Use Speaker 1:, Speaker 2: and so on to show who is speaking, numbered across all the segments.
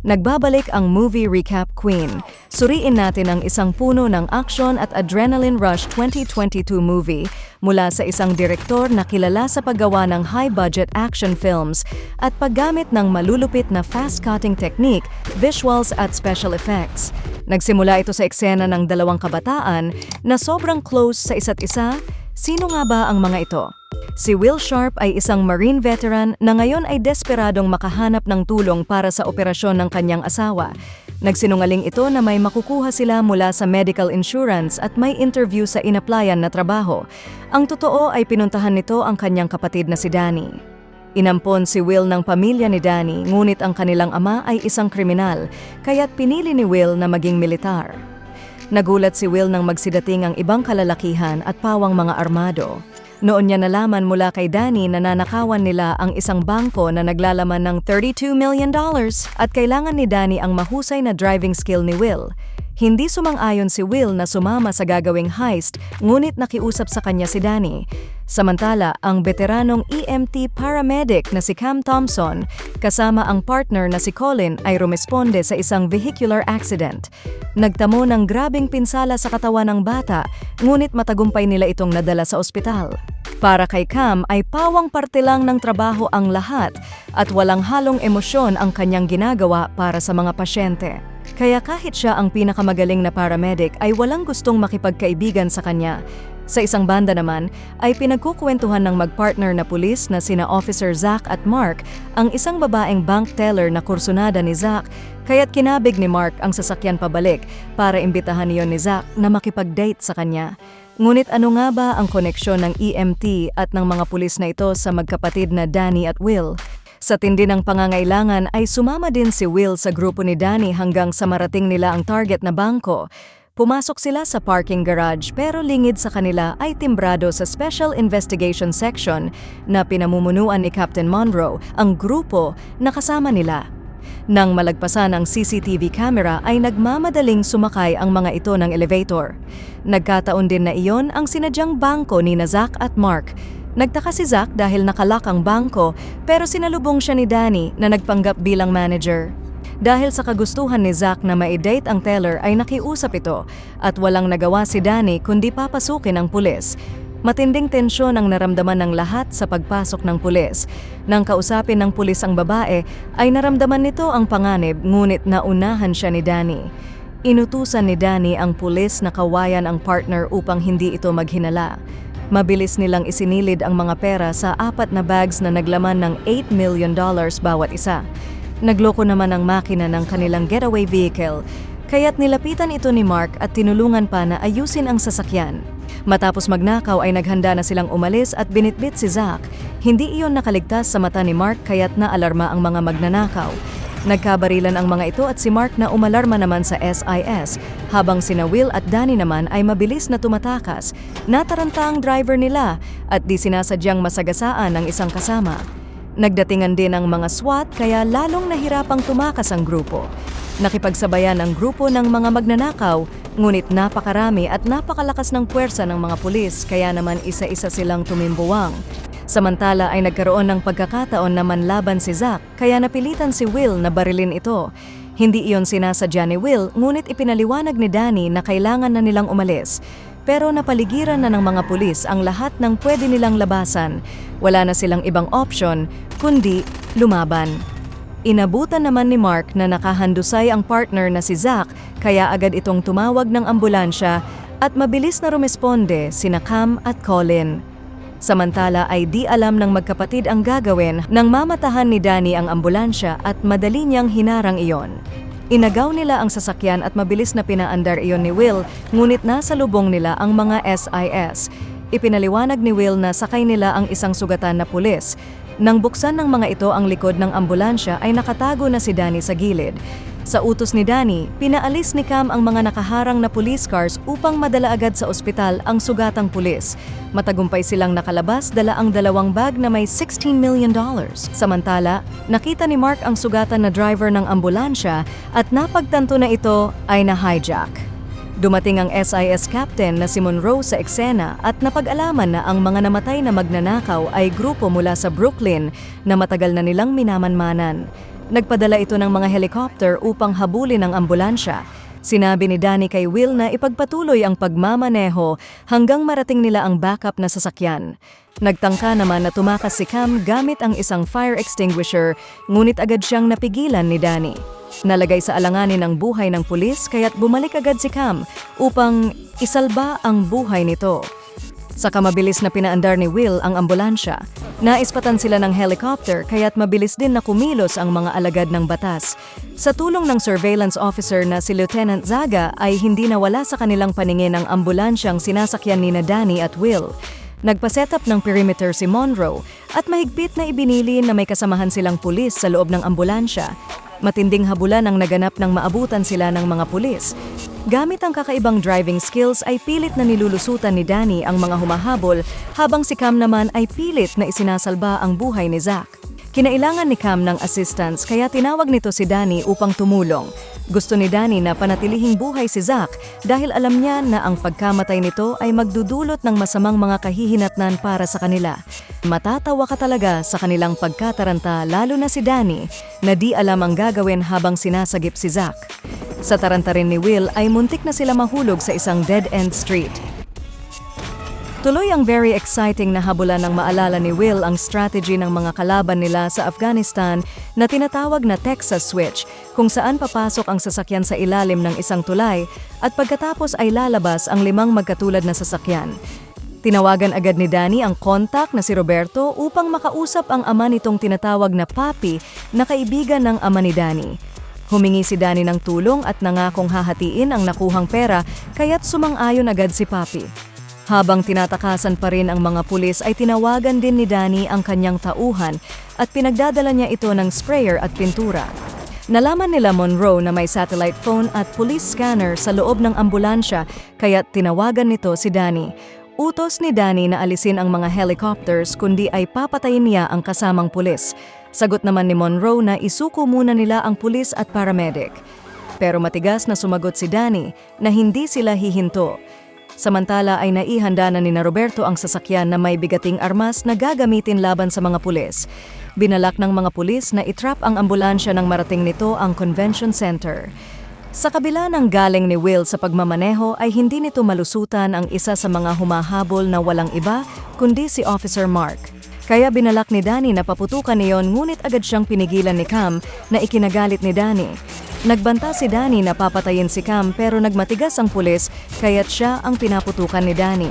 Speaker 1: Nagbabalik ang Movie Recap Queen. Suriin natin ang isang puno ng action at adrenaline rush 2022 movie mula sa isang direktor na kilala sa paggawa ng high-budget action films at paggamit ng malulupit na fast-cutting technique, visuals at special effects. Nagsimula ito sa eksena ng dalawang kabataan na sobrang close sa isa't isa. Sino nga ba ang mga ito? Si Will Sharp ay isang Marine veteran na ngayon ay desperadong makahanap ng tulong para sa operasyon ng kanyang asawa. Nagsinungaling ito na may makukuha sila mula sa medical insurance at may interview sa inaplayan na trabaho. Ang totoo ay pinuntahan nito ang kanyang kapatid na si Danny. Inampon si Will ng pamilya ni Danny, ngunit ang kanilang ama ay isang kriminal, kaya't pinili ni Will na maging militar. Nagulat si Will nang magsidating ang ibang kalalakihan at pawang mga armado. Noon niya nalaman mula kay Danny na nanakawan nila ang isang bangko na naglalaman ng $32 million at kailangan ni Danny ang mahusay na driving skill ni Will. Hindi sumang-ayon si Will na sumama sa gagawing heist, ngunit nakiusap sa kanya si Danny. Samantala, ang veteranong EMT paramedic na si Cam Thompson, kasama ang partner na si Colin, ay rumesponde sa isang vehicular accident. Nagtamo ng grabing pinsala sa katawan ng bata, ngunit matagumpay nila itong nadala sa ospital. Para kay Cam ay pawang parte lang ng trabaho ang lahat at walang halong emosyon ang kanyang ginagawa para sa mga pasyente. Kaya kahit siya ang pinakamagaling na paramedic ay walang gustong makipagkaibigan sa kanya. Sa isang banda naman ay pinagkukwentuhan ng magpartner na pulis na sina Officer Zach at Mark ang isang babaeng bank teller na kursunada ni Zach, kaya't kinabig ni Mark ang sasakyan pabalik para imbitahan niyon ni Zach na makipag-date sa kanya. Ngunit ano nga ba ang koneksyon ng EMT at ng mga pulis na ito sa magkapatid na Danny at Will? Sa tindi ng pangangailangan ay sumama din si Will sa grupo ni Danny hanggang sa marating nila ang target na bangko. Pumasok sila sa parking garage pero lingid sa kanila ay timbrado sa Special Investigation Section na pinamumunuan ni Captain Monroe, ang grupo na kasama nila. Nang malagpasan ang CCTV camera ay nagmamadaling sumakay ang mga ito ng elevator. Nagkataon din na iyon ang sinadyang bangko ni Zach at Mark. Nagtaka si Zach dahil nakalak ang bangko pero sinalubong siya ni Danny na nagpanggap bilang manager. Dahil sa kagustuhan ni Zach na ma-date ang teller ay nakiusap ito at walang nagawa si Danny kundi papasukin ang pulis. Matinding tensyon ang naramdaman ng lahat sa pagpasok ng pulis. Nang kausapin ng pulis ang babae ay naramdaman nito ang panganib ngunit naunahan siya ni Danny. Inutusan ni Danny ang pulis na kawayan ang partner upang hindi ito maghinala. Mabilis nilang isinilid ang mga pera sa 4 na bags na naglaman ng $8 million bawat isa. Nagloko naman ang makina ng kanilang getaway vehicle, kaya't nilapitan ito ni Mark at tinulungan pa na ayusin ang sasakyan. Matapos magnakaw ay naghanda na silang umalis at binitbit si Zach. Hindi iyon nakaligtas sa mata ni Mark kaya't naalarma ang mga magnanakaw. Nagkabarilan ang mga ito at si Mark na umalarma naman sa SIS, habang sina Will at Danny naman ay mabilis na tumatakas. Nataranta ang driver nila at di sinasadyang masagasaan ang isang kasama. Nagdatingan din ang mga SWAT kaya lalong nahirapang tumakas ang grupo. Nakipagsabayan ang grupo ng mga magnanakaw, ngunit napakarami at napakalakas ng puwersa ng mga pulis kaya naman isa-isa silang tumimbuwang. Samantala ay nagkaroon ng pagkakataon na manlaban si Zach kaya napilitan si Will na barilin ito. Hindi iyon sinasadya ni Will ngunit ipinaliwanag ni Danny na kailangan na nilang umalis. Pero napaligiran na ng mga pulis ang lahat ng pwede nilang labasan. Wala na silang ibang option kundi lumaban. Inabutan naman ni Mark na nakahandusay ang partner na si Zach kaya agad itong tumawag ng ambulansya at mabilis na rumesponde sina Cam at Colin. Samantala ay di alam ng magkapatid ang gagawin nang mamatahan ni Danny ang ambulansya at madali niyang hinarang iyon. Inagaw nila ang sasakyan at mabilis na pinaandar iyon ni Will, ngunit nasa lubong nila ang mga SIS. Ipinaliwanag ni Will na sakay nila ang isang sugatan na pulis. Nang buksan ng mga ito ang likod ng ambulansya ay nakatago na si Danny sa gilid. Sa utos ni Danny, pinaalis ni Cam ang mga nakaharang na police cars upang madala agad sa ospital ang sugatang pulis. Matagumpay silang nakalabas dala ang 2 bag na may $16 million. Samantala, nakita ni Mark ang sugatan na driver ng ambulansya at napagtanto na ito ay na-hijack. Dumating ang SIS captain na si Monroe sa eksena at napag-alaman na ang mga namatay na magnanakaw ay grupo mula sa Brooklyn na matagal na nilang minamanmanan. Nagpadala ito ng mga helicopter upang habulin ang ambulansya. Sinabi ni Danny kay Will na ipagpatuloy ang pagmamaneho hanggang marating nila ang backup na sasakyan. Nagtangka naman na tumakas si Cam gamit ang isang fire extinguisher, ngunit agad siyang napigilan ni Danny. Nalagay sa alanganin ang buhay ng pulis kaya't bumalik agad si Cam upang isalba ang buhay nito. Saka mabilis na pinaandar ni Will ang ambulansya. Naispatan sila ng helicopter kaya't mabilis din na kumilos ang mga alagad ng batas. Sa tulong ng surveillance officer na si Lieutenant Zaga ay hindi nawala sa kanilang paningin ang ambulansyang sinasakyan ni Danny at Will. Nagpa-setup ng perimeter si Monroe at mahigpit na ibinilin na may kasamahan silang pulis sa loob ng ambulansya. Matinding habulan ang naganap nang maabutan sila ng mga pulis. Gamit ang kakaibang driving skills ay pilit na nilulusutan ni Danny ang mga humahabol habang si Cam naman ay pilit na isinasalba ang buhay ni Zach. Kinailangan ni Cam ng assistance kaya tinawag nito si Danny upang tumulong. Gusto ni Danny na panatilihing buhay si Zach dahil alam niya na ang pagkamatay nito ay magdudulot ng masamang mga kahihinatnan para sa kanila. Matatawa ka talaga sa kanilang pagkataranta lalo na si Danny na di alam ang gagawin habang sinasagip si Zach. Sa taranta rin ni Will ay muntik na sila mahulog sa isang dead-end street. Tuloy ang very exciting na habulan ng maalala ni Will ang strategy ng mga kalaban nila sa Afghanistan na tinatawag na Texas Switch, kung saan papasok ang sasakyan sa ilalim ng isang tulay at pagkatapos ay lalabas ang 5 magkatulad na sasakyan. Tinawagan agad ni Danny ang contact na si Roberto upang makausap ang ama nitong tinatawag na Papi na kaibigan ng ama ni Danny. Humingi si Danny ng tulong at nangakong hahatiin ang nakuhang pera kaya't sumang-ayon agad si Papi. Habang tinatakasan pa rin ang mga pulis ay tinawagan din ni Danny ang kanyang tauhan at pinagdadala niya ito ng sprayer at pintura. Nalaman nila Monroe na may satellite phone at police scanner sa loob ng ambulansya kaya't tinawagan nito si Danny. Utos ni Danny na alisin ang mga helicopters kundi ay papatayin niya ang kasamang pulis. Sagot naman ni Monroe na isuko muna nila ang pulis at paramedic. Pero matigas na sumagot si Danny na hindi sila hihinto. Samantala ay naihanda na ni Roberto ang sasakyan na may bigating armas na gagamitin laban sa mga pulis. Binalak ng mga pulis na itrap ang ambulansya nang marating nito ang convention center. Sa kabila ng galing ni Will sa pagmamaneho ay hindi nito malusutan ang isa sa mga humahabol na walang iba kundi si Officer Mark. Kaya binalak ni Danny na paputukan niyon ngunit agad siyang pinigilan ni Cam na ikinagalit ni Danny. Nagbanta si Danny na papatayin si Cam pero nagmatigas ang pulis kaya't siya ang pinaputukan ni Danny.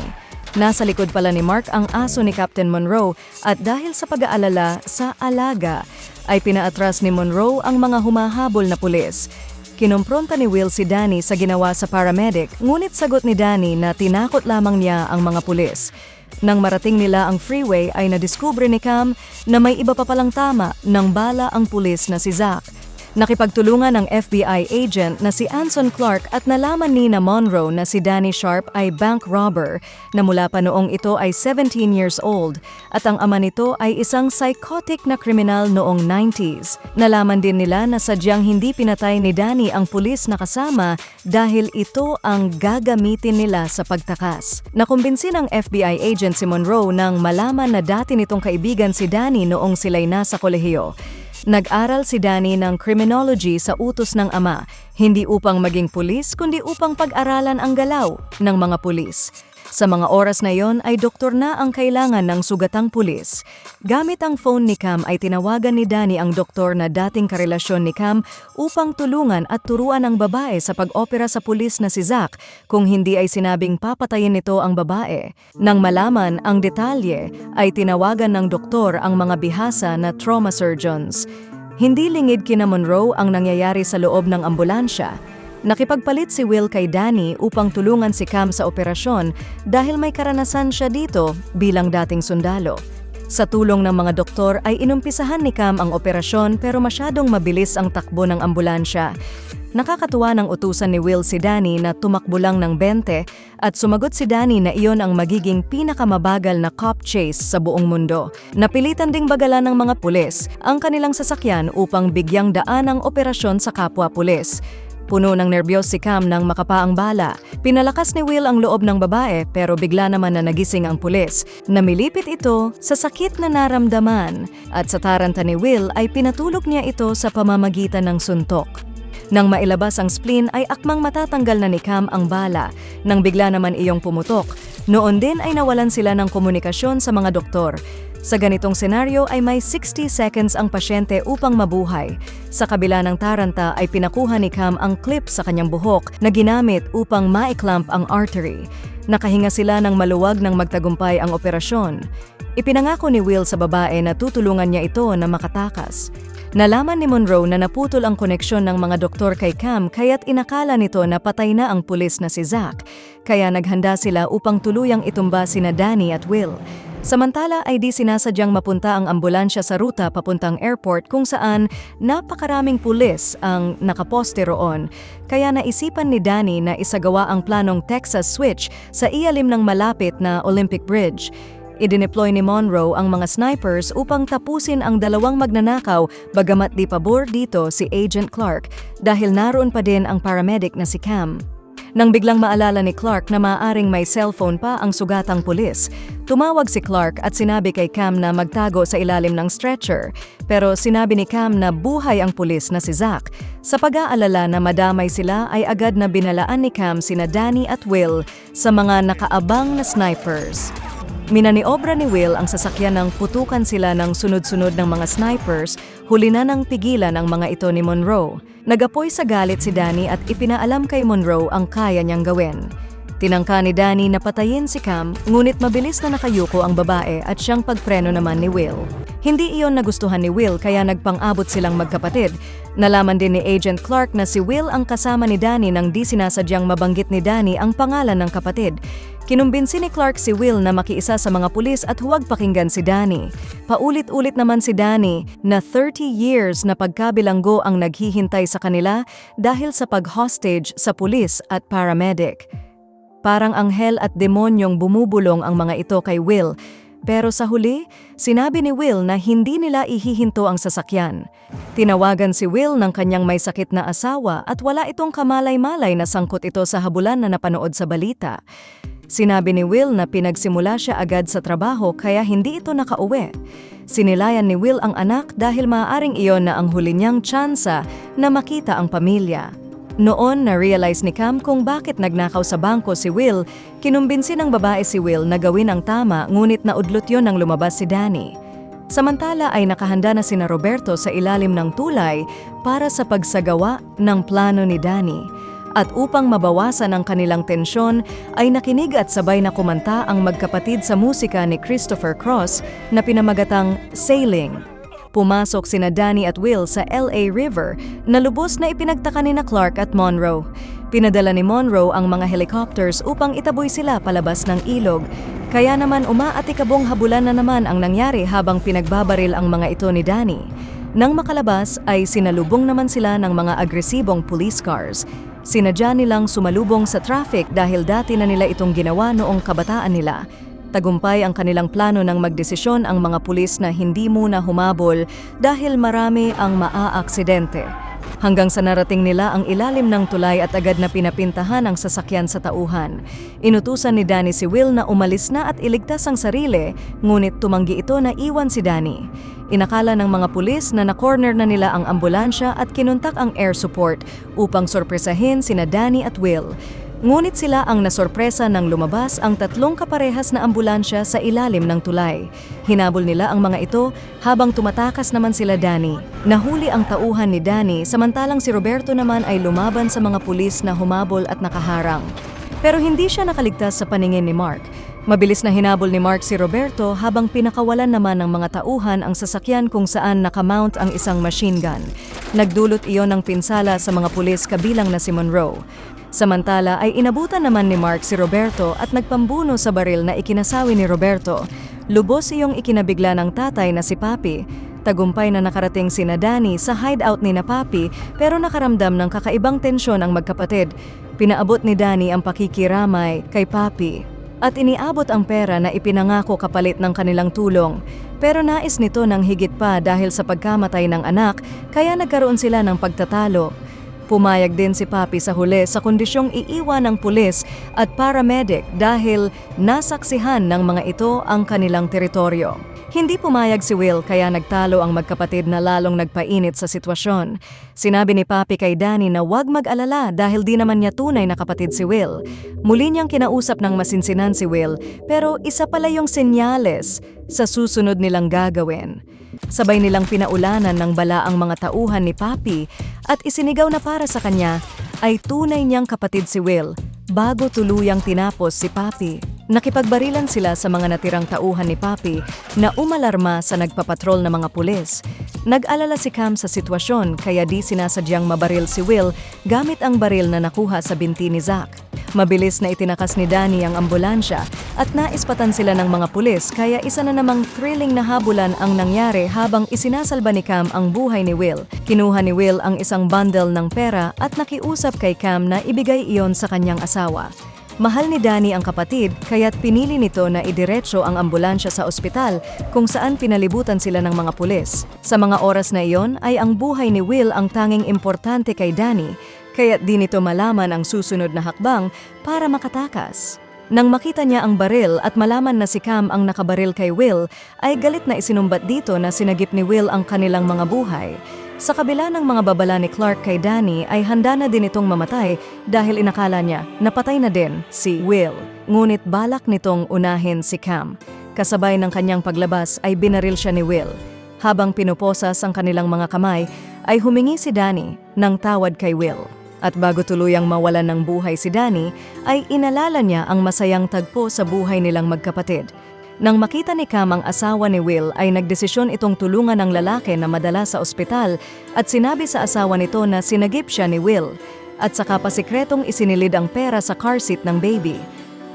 Speaker 1: Nasa likod pala ni Mark ang aso ni Captain Monroe at dahil sa pag-aalala sa alaga ay pinaatras ni Monroe ang mga humahabol na pulis. Kinumpronta ni Will si Danny sa ginawa sa paramedic ngunit sagot ni Danny na tinakot lamang niya ang mga pulis. Nang marating nila ang freeway ay nadiskubre ni Cam na may iba pa palang tama ng bala ang pulis na si Zach. Nakipagtulungan ng FBI agent na si Anson Clark at nalaman ni Monroe na si Danny Sharp ay bank robber na mula pa noong ito ay 17 years old at ang ama nito ay isang psychotic na kriminal noong 90s. Nalaman din nila na sadyang hindi pinatay ni Danny ang pulis na kasama dahil ito ang gagamitin nila sa pagtakas. Nakumbinsi ng FBI agent si Monroe nang malaman na dati nitong kaibigan si Danny noong sila'y nasa kolehiyo. Nag-aral si Danny ng criminology sa utos ng ama, hindi upang maging pulis kundi upang pag-aralan ang galaw ng mga pulis. Sa mga oras na yon ay doktor na ang kailangan ng sugatang pulis. Gamit ang phone ni Cam ay tinawagan ni Danny ang doktor na dating karelasyon ni Cam upang tulungan at turuan ang babae sa pag-opera sa pulis na si Zach kung hindi ay sinabing papatayin nito ang babae. Nang malaman ang detalye ay tinawagan ng doktor ang mga bihasa na trauma surgeons. Hindi lingid kina Monroe ang nangyayari sa loob ng ambulansya. Nakipagpalit si Will kay Danny upang tulungan si Cam sa operasyon dahil may karanasan siya dito bilang dating sundalo. Sa tulong ng mga doktor ay inumpisahan ni Cam ang operasyon pero masyadong mabilis ang takbo ng ambulansya. Nakakatuwa ng utusan ni Will si Danny na tumakbo lang ng 20 at sumagot si Danny na iyon ang magiging pinakamabagal na cop chase sa buong mundo. Napilitan ding bagalan ng mga pulis ang kanilang sasakyan upang bigyang daan ang operasyon sa kapwa pulis. Puno ng nerbiyos si Cam nang makapa ang bala. Pinalakas ni Will ang loob ng babae pero bigla naman na nagising ang pulis. Namilipit ito sa sakit na naramdaman at sa taranta ni Will ay pinatulog niya ito sa pamamagitan ng suntok. Nang mailabas ang spleen ay akmang matatanggal na ni Cam ang bala nang bigla naman iyong pumutok. Noon din ay nawalan sila ng komunikasyon sa mga doktor. Sa ganitong senaryo ay may 60 seconds ang pasyente upang mabuhay. Sa kabila ng taranta ay pinakuha ni Cam ang clip sa kanyang buhok na ginamit upang maiklamp ang artery. Nakahinga sila ng maluwag nang magtagumpay ang operasyon. Ipinangako ni Will sa babae na tutulungan niya ito na makatakas. Nalaman ni Monroe na naputol ang koneksyon ng mga doktor kay Cam kaya't inakala nito na patay na ang pulis na si Zach. Kaya naghanda sila upang tuluyang itumba sina Danny at Will. Samantala ay di sinasadyang mapunta ang ambulansya sa ruta papuntang airport kung saan napakaraming pulis ang nakaposte roon. Kaya naisipan ni Danny na isagawa ang planong Texas Switch sa iyalim ng malapit na Olympic Bridge. Idineploy ni Monroe ang mga snipers upang tapusin ang dalawang magnanakaw bagamat di pabor dito si Agent Clark dahil naroon pa din ang paramedic na si Cam. Nang biglang maalala ni Clark na maaaring may cellphone pa ang sugatang pulis, tumawag si Clark at sinabi kay Cam na magtago sa ilalim ng stretcher. Pero sinabi ni Cam na buhay ang pulis na si Zach. Sa pag-aalala na madamay sila ay agad na binalaan ni Cam sina Danny at Will sa mga nakaabang na snipers. Minaniobra ni Will ang sasakyan ng putukan sila ng sunod-sunod ng mga snipers, huli na nang pigilan ang mga ito ni Monroe. Nagapoy sa galit si Danny at ipinaalam kay Monroe ang kaya niyang gawin. Tinangka ni Danny na patayin si Cam, ngunit mabilis na nakayuko ang babae at siyang pagpreno naman ni Will. Hindi iyon nagustuhan ni Will kaya nagpang-abot silang magkapatid. Nalaman din ni Agent Clark na si Will ang kasama ni Danny nang di sinasadyang mabanggit ni Danny ang pangalan ng kapatid. Kinumbinsi ni Clark si Will na makiisa sa mga pulis at huwag pakinggan si Danny. Paulit-ulit naman si Danny na 30 years na pagkabilanggo ang naghihintay sa kanila dahil sa pag-hostage sa pulis at paramedic. Parang anghel at demonyong bumubulong ang mga ito kay Will. Pero sa huli, sinabi ni Will na hindi nila ihihinto ang sasakyan. Tinawagan si Will ng kanyang may sakit na asawa at wala itong kamalay-malay na sangkot ito sa habulan na napanood sa balita. Sinabi ni Will na pinagsimula siya agad sa trabaho kaya hindi ito nakauwi. Sinilayan ni Will ang anak dahil maaaring iyon na ang huli niyang tsansa na makita ang pamilya. Noon, na-realize ni Cam kung bakit nagnakaw sa bangko si Will. Kinumbinsi ng babae si Will na gawin ang tama ngunit naudlot yon nang lumabas si Danny. Samantala ay nakahanda na sina Roberto sa ilalim ng tulay para sa pagsagawa ng plano ni Danny. At upang mabawasan ang kanilang tensyon ay nakinig at sabay na kumanta ang magkapatid sa musika ni Christopher Cross na pinamagatang Sailing. Pumasok sina Danny at Will sa LA River na lubos na ipinagtaka ni na Clark at Monroe. Pinadala ni Monroe ang mga helicopters upang itaboy sila palabas ng ilog. Kaya naman umaatikabong habulan na naman ang nangyari habang pinagbabaril ang mga ito ni Danny. Nang makalabas ay sinalubong naman sila ng mga agresibong police cars. Sinadya nilang sumalubong sa traffic dahil dati na nila itong ginawa noong kabataan nila. Tagumpay ang kanilang plano ng magdesisyon ang mga pulis na hindi muna humabol dahil marami ang maaaksidente. Hanggang sa narating nila ang ilalim ng tulay at agad na pinapintahan ang sasakyan sa tauhan. Inutusan ni Danny si Will na umalis na at iligtas ang sarili, ngunit tumanggi ito na iwan si Danny. Inakala ng mga pulis na na-corner na nila ang ambulansya at kinuntak ang air support upang sorpresahin sina Danny at Will. Ngunit sila ang nasorpresa nang lumabas ang tatlong kaparehas na ambulansya sa ilalim ng tulay. Hinabol nila ang mga ito habang tumatakas naman sila Danny. Nahuli ang tauhan ni Danny samantalang si Roberto naman ay lumaban sa mga pulis na humabol at nakaharang. Pero hindi siya nakaligtas sa paningin ni Mark. Mabilis na hinabol ni Mark si Roberto habang pinakawalan naman ng mga tauhan ang sasakyan kung saan nakamount ang isang machine gun. Nagdulot iyon ng pinsala sa mga pulis kabilang na si Monroe. Samantala ay inabutan naman ni Mark si Roberto at nagpambuno sa baril na ikinasawi ni Roberto. Lubos iyong ikinabigla ng tatay na si Papi. Tagumpay na nakarating sina Danny sa hideout ni na Papi pero nakaramdam ng kakaibang tensyon ang magkapatid. Pinaabot ni Danny ang pakikiramay kay Papi at iniabot ang pera na ipinangako kapalit ng kanilang tulong. Pero nais nito ng higit pa dahil sa pagkamatay ng anak kaya nagkaroon sila ng pagtatalo. Pumayag din si Papi sa huli sa kondisyong iiwan ng pulis at paramedic dahil nasaksihan ng mga ito ang kanilang teritoryo. Hindi pumayag si Will kaya nagtalo ang magkapatid na lalong nagpainit sa sitwasyon. Sinabi ni Papi kay Danny na huwag mag-alala dahil di naman niya tunay na kapatid si Will. Muli niyang kinausap ng masinsinan si Will pero isa pala yung senyales sa susunod nilang gagawin. Sabay nilang pinaulanan ng bala ang mga tauhan ni Papi at isinigaw na para sa kanya ay tunay niyang kapatid si Will bago tuluyang tinapos si Papi. Nakipagbarilan sila sa mga natirang tauhan ni Papi na umalarma sa nagpapatrol na mga pulis. Nag-alala si Cam sa sitwasyon kaya di sinasadyang mabaril si Will gamit ang baril na nakuha sa binti ni Zach. Mabilis na itinakas ni Danny ang ambulansya at naispatan sila ng mga pulis kaya isa na namang thrilling na habulan ang nangyari habang isinasalba ni Cam ang buhay ni Will. Kinuha ni Will ang isang bundle ng pera at nakiusap kay Cam na ibigay iyon sa kanyang asawa. Mahal ni Danny ang kapatid kaya't pinili nito na idiretso ang ambulansya sa ospital kung saan pinalibutan sila ng mga pulis. Sa mga oras na iyon ay ang buhay ni Will ang tanging importante kay Danny kaya't di nito malaman ang susunod na hakbang para makatakas. Nang makita niya ang baril at malaman na si Cam ang nakabaril kay Will, ay galit na isinumbat dito na sinagip ni Will ang kanilang mga buhay. Sa kabila ng mga babala ni Clark kay Danny ay handa na din itong mamatay dahil inakala niya napatay na din si Will. Ngunit balak nitong unahin si Cam. Kasabay ng kanyang paglabas ay binaril siya ni Will. Habang pinuposas ang kanilang mga kamay ay humingi si Danny ng tawad kay Will. At bago tuluyang mawalan ng buhay si Danny ay inalala niya ang masayang tagpo sa buhay nilang magkapatid. Nang makita ni Cam ang asawa ni Will ay nagdesisyon itong tulungan ng lalaki na madala sa ospital at sinabi sa asawa nito na sinagip siya ni Will at saka pasikretong isinilid ang pera sa car seat ng baby.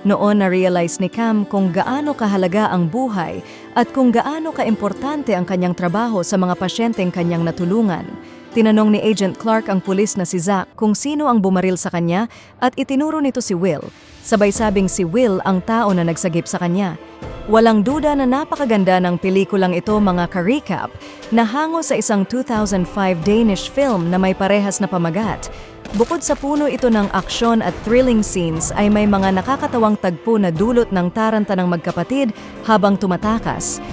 Speaker 1: Noon na-realize ni Cam kung gaano kahalaga ang buhay at kung gaano kaimportante ang kanyang trabaho sa mga pasyenteng kanyang natulungan. Tinanong ni Agent Clark ang pulis na si Zach kung sino ang bumaril sa kanya at itinuro nito si Will. Sabay sabing si Will ang tao na nagsagip sa kanya. Walang duda na napakaganda ng pelikulang ito mga ka-recap na hango sa isang 2005 Danish film na may parehas na pamagat. Bukod sa puno ito ng aksyon at thrilling scenes ay may mga nakakatawang tagpo na dulot ng taranta ng magkapatid habang tumatakas.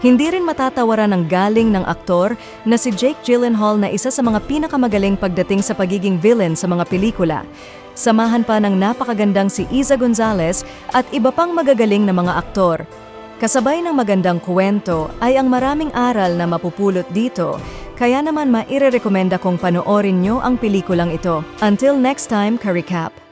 Speaker 1: Hindi rin matatawaran ang galing ng aktor na si Jake Gyllenhaal na isa sa mga pinakamagaling pagdating sa pagiging villain sa mga pelikula. Samahan pa ng napakagandang si Isa Gonzalez at iba pang magagaling na mga aktor. Kasabay ng magandang kwento ay ang maraming aral na mapupulot dito, kaya naman mairerekomenda kong panoorin nyo ang pelikulang ito. Until next time, ka-recap!